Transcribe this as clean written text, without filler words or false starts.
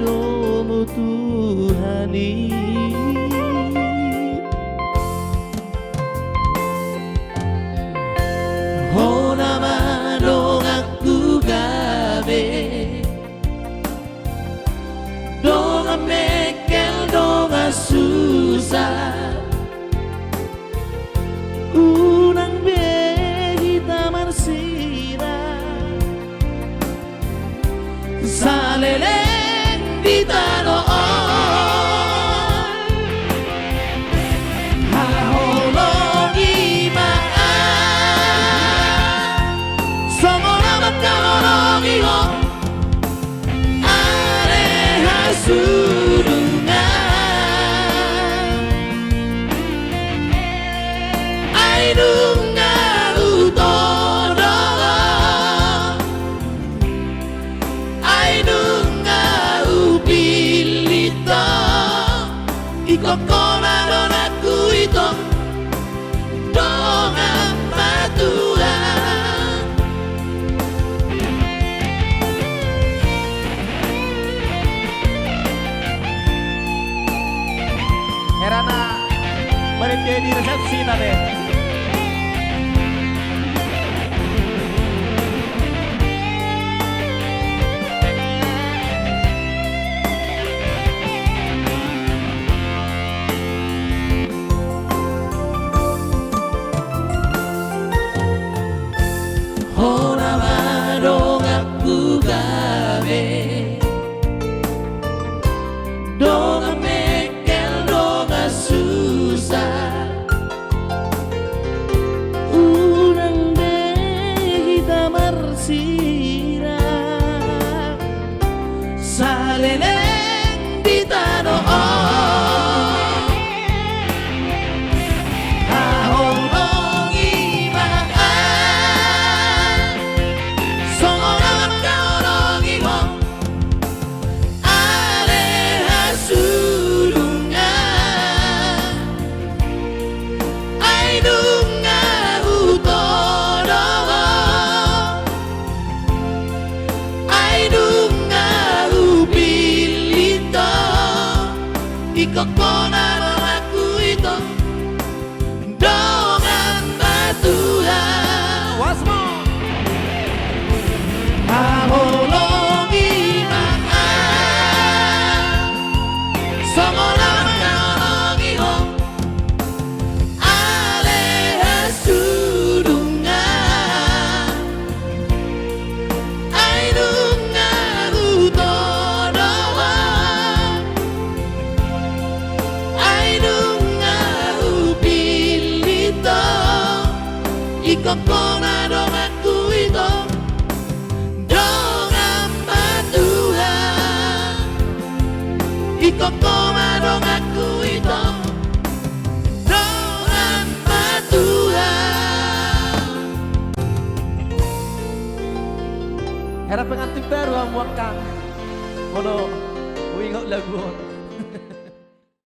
domo Tuhani. Hona manong aku gabe donga mekel donga susah unang behita marsira saleleng di tanah Ikokona don aku itu dongan batuan. Herana berhenti di resepsi tadi. Donga mekel donga susah urang behita marsira saleleng di tanah Ikokona don aku itu dongan batuan. Wasmo ahologi maan songolang kaologi ho aleha sudungan aidunga utodoa Ikokona dong aku itu dongan batuan. Ikokona dong aku itu dongan batuan. Era pengantin baru ang wakang mono wingok lagu